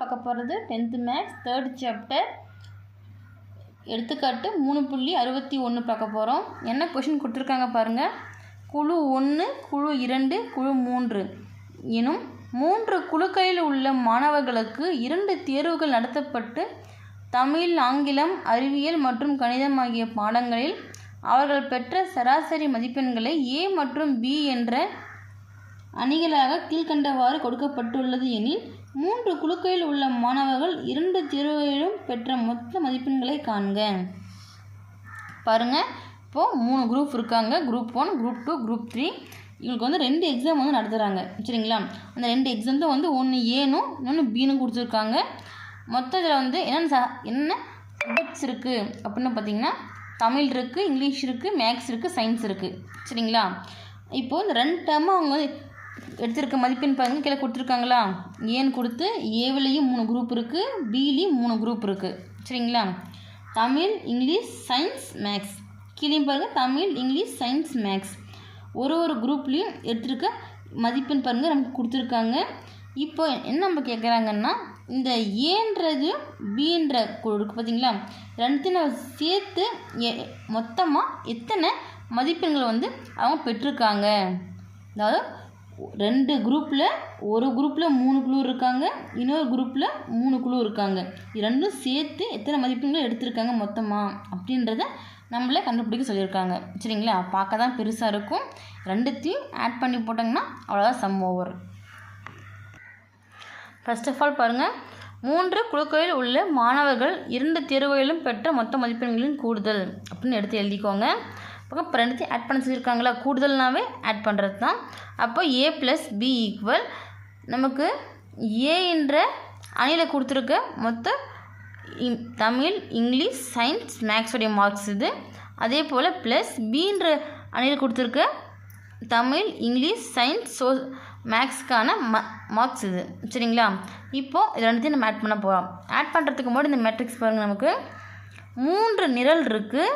பார்க்க போகிறது 10th maths 3rd chapter எடுத்துக்காட்டு 3.61 பார்க்க போகிறோம். என்ன கொஷின் கொடுத்துருக்காங்க பாருங்கள். குழு 1, குழு 2, குழு 3 எனும் 3 குழுக்களில் உள்ள மாணவர்களுக்கு 2 தேர்வுகள் நடத்தப்பட்டு தமிழ், ஆங்கிலம், அறிவியல் மற்றும் கணிதம் ஆகிய பாடங்களில் அவர்கள் பெற்ற சராசரி மதிப்பெண்களை A மற்றும் B என்ற அணிகளாக கீழ்கண்டவாறு கொடுக்கப்பட்டுள்ளது எனில் 3 குழுக்களில் உள்ள மாணவர்கள் 2 தேர்வுகளிலும் பெற்ற மொத்த மதிப்பெண்களை காண்க. பாருங்கள், இப்போது 3 குரூப் இருக்காங்க. Group 1, group 2, group 3. இவங்களுக்கு வந்து 2 எக்ஸாம் வந்து நடத்துகிறாங்க. சரிங்களா? அந்த 2 எக்ஸாம் தான் வந்து ஒன்று ஏனும் இன்னொன்று பீனும் கொடுத்துருக்காங்க. மொத்தம் இதில் வந்து என்ன சப்ஜெக்ட்ஸ் இருக்குது அப்படின்னு பார்த்தீங்கன்னா, தமிழ் இருக்குது, இங்கிலீஷ் இருக்குது, மேக்ஸ் இருக்குது, சயின்ஸ் இருக்குது. சரிங்களா? இப்போது இந்த 2 டேர்மும் அவங்க எடுத்திருக்க மதிப்பெண் பாருங்கள், கீழே கொடுத்துருக்காங்களா? ஏன்னு கொடுத்து ஏவிலையும் 3 குரூப் இருக்குது, பிலையும் 3 குரூப் இருக்குது. சரிங்களா? Tamil, English, science, maths. கீழே பாருங்கள், தமிழ், இங்கிலீஷ், சயின்ஸ், மேக்ஸ். ஒரு குரூப்லேயும் எடுத்திருக்க மதிப்பெண் பாருங்கள் நமக்கு கொடுத்துருக்காங்க. இப்போ என்ன நம்ம கேட்குறாங்கன்னா, இந்த ஏன்றது பீன்ற குழுக்கு பார்த்தீங்களா, ரெண்டுத்தையும் நம்ம சேர்த்து மொத்தமாக எத்தனை மதிப்பெண்கள் வந்து அவங்க பெற்றிருக்காங்க. அதாவது 2 குரூப்பில் ஒரு குரூப்பில் 3 குழு இருக்காங்க, இன்னொரு குரூப்பில் 3 குழு இருக்காங்க. இது ரெண்டும் சேர்த்து எத்தனை மதிப்பெண்கள் எடுத்திருக்காங்க மொத்தமாக அப்படின்றத நம்மளே கண்டுபிடிக்க சொல்லியிருக்காங்க. சரிங்களா? பார்க்க தான் பெருசாக இருக்கும். ரெண்டுத்தையும் ஆட் பண்ணி போட்டாங்கன்னா அவ்வளோதான், sum over. First of all பாருங்கள், 3 குழுக்களில் உள்ள மாணவர்கள் 2 தேர்வுகளிலும் பெற்ற மொத்த மதிப்பெண்களின் கூடுதல் அப்படின்னு எடுத்து எழுதிக்கோங்க. இப்போ ரெண்டுத்தையும் ஆட் பண்ண சொல்லியிருக்காங்களா, கூடுதல்னாவே ஆட் பண்ணுறது தான். அப்போ A + B = நமக்கு A என்ற அணியில் கொடுத்துருக்க மொத்த தமிழ், இங்கிலீஷ், சயின்ஸ், மேக்ஸுடைய மார்க்ஸ் இது. அதே போல் ப்ளஸ் Bன்ற அணியில் கொடுத்துருக்க தமிழ், இங்கிலீஷ், சயின்ஸ், மேக்ஸுக்கான மார்க்ஸ் இது. சரிங்களா? இப்போது இது ரெண்டுத்தையும் நம்ம ஆட் பண்ண போகிறோம். ஆட் பண்ணுறதுக்கு முன்னாடி இந்த மேட்ரிக்ஸ் பாருங்கள், நமக்கு 3 நிரல் இருக்குது.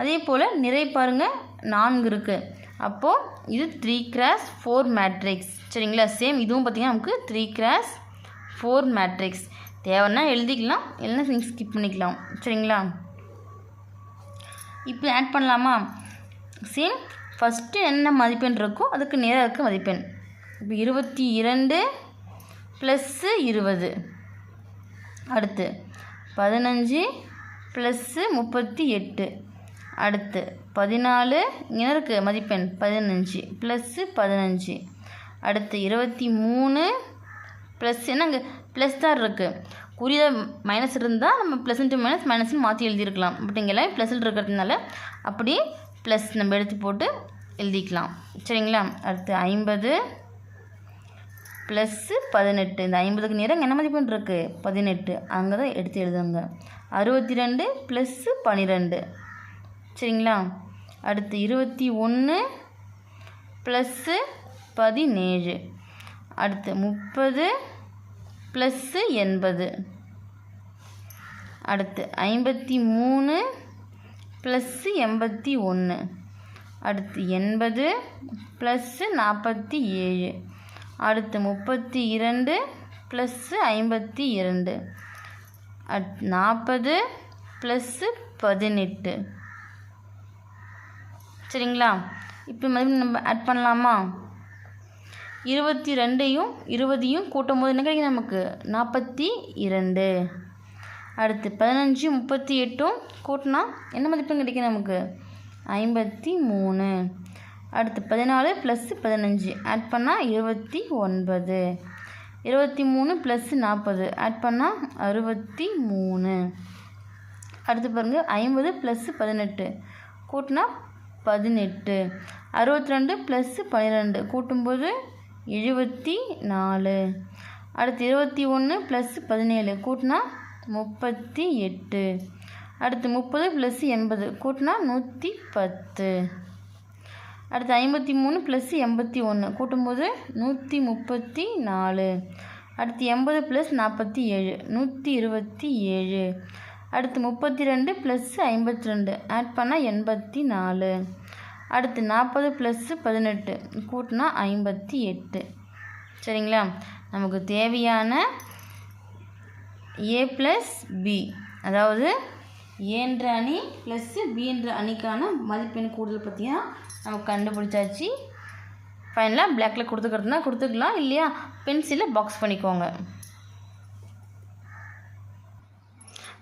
அதே போல் நிறை பாருங்கள் 4 இருக்குது. அப்போது இது 3x4 மேட்ரிக்ஸ். சரிங்களா? சேம் இதுவும் பார்த்திங்கன்னா நமக்கு 3x4 மேட்ரிக்ஸ். தேவைன்னா எழுதிக்கலாம், இல்லைன்னா நீங்கள் ஸ்கிப் பண்ணிக்கலாம். சரிங்களா? இப்போ ஆட் பண்ணலாமா? சேம் ஃபஸ்ட்டு என்ன மதிப்பெண் இருக்கோ அதுக்கு நேராக இருக்க மதிப்பெண். இப்போ 22 + 20. அடுத்து 15 + 38. அடுத்து 14, இங்கே இருக்குது மதிப்பெண் 15 + 15. அடுத்து 23 ப்ளஸ் என்னங்க ப்ளஸ் தான் இருக்குது. குறிய மைனஸ் இருந்தால் நம்ம ப்ளஸ் இன்ட்டு மைனஸ்னு மாற்றி எழுதியிருக்கலாம். பட் இங்கே எல்லாம் ப்ளஸில் இருக்கிறதுனால அப்படியே ப்ளஸ் நம்ம எடுத்து போட்டு எழுதிக்கலாம். சரிங்களா? அடுத்து 50 + 18. இந்த 50க்கு நேரம் என்ன மதிப்பெண் இருக்குது? 18. அங்கே தான் எடுத்து எழுதுங்க. 62 + 12. சரிங்களா? அடுத்து 21 + 17. அடுத்து 30 + 80. அடுத்து 53 + 81. அடுத்து 80 + 47. அடுத்து 32 + 52. அடுத்து 40 + 18. சரிங்களா? இப்போ மறுபடியும் நம்ம ஆட் பண்ணலாமா? 22யும் 20யும் கூட்டும் போது என்ன கிடைக்கும் நமக்கு? 42. அடுத்து 15 38ம் கூட்டினா என்ன மதிப்பெண் கிடைக்கும் நமக்கு? 53. அடுத்து 14 + 15 ஆட் பண்ணால் 29. 23 + 40 ஆட் பண்ணால் 63. அடுத்து பாருங்கள், 50 + 18 கூட்டினா 18. 62 + 12 கூட்டும்போது 74. அடுத்து 21 + 17 கூட்டினா 38. அடுத்து 30 + 80 கூட்டினா 110. அடுத்து 53 + 81 கூட்டும்போது 134. அடுத்து 80 + 47 127. அடுத்து 32 + 52 ஆட் பண்ணால் 84. அடுத்து 40 + 18 கூட்டினா 58. சரிங்களா? நமக்கு தேவையான ஏ ப்ளஸ் பி, அதாவது ஏன்ற அணி ப்ளஸ் பின்ற அணிக்கான மதிப்பெண் கூடுதல் பற்றியா நம்ம கண்டுபிடிச்சாச்சு. ஃபைனலாக பிளாக்கில் கொடுத்துக்கிறதுனா கொடுத்துக்கலாம், இல்லையா பென்சிலில் பாக்ஸ் பண்ணிக்கோங்க.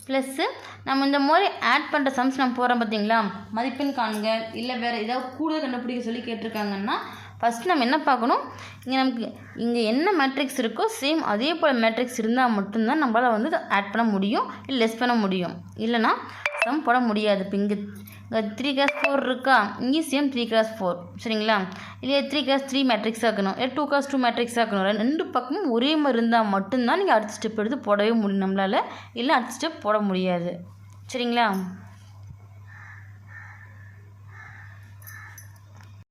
ப்ளஸ்ஸு நம்ம இந்த மாதிரி ஆட் பண்ணுற சம்ஸ் நம்ம போகிறோம் பார்த்தீங்களா, மதிப்பெண் காண்க இல்லை வேறு ஏதாவது கூடுதல் கண்டுபிடிக்க சொல்லி கேட்டிருக்காங்கன்னா ஃபஸ்ட்டு நம்ம என்ன பார்க்கணும், இங்கே நமக்கு இங்கே என்ன மேட்ரிக்ஸ் இருக்கோ சேம் அதே போல் மேட்ரிக்ஸ் இருந்தால் மட்டும்தான் நம்மளால் வந்து ஆட் பண்ண முடியும், இல்லை லெஸ் பண்ண முடியும், இல்லைனா சம் போட முடியாது. இப்போ இங்கே 3x4 இருக்கா, இங்கேயும் சேம் 3x4 சரிங்களா, இல்லையா 3x3 மேட்ரிக்ஸாக இருக்கணும், இல்லை 2x2 மேட்ரிக்ஸாக இருக்கணும். ரெண்டு பக்கமும் ஒரே மாதிரி இருந்தால் மட்டும்தான் நீங்கள் அடுத்த ஸ்டெப் எடுத்து போடவே முடியும் நம்மளால், இல்லை அடுத்த ஸ்டெப் போட முடியாது சரிங்களா.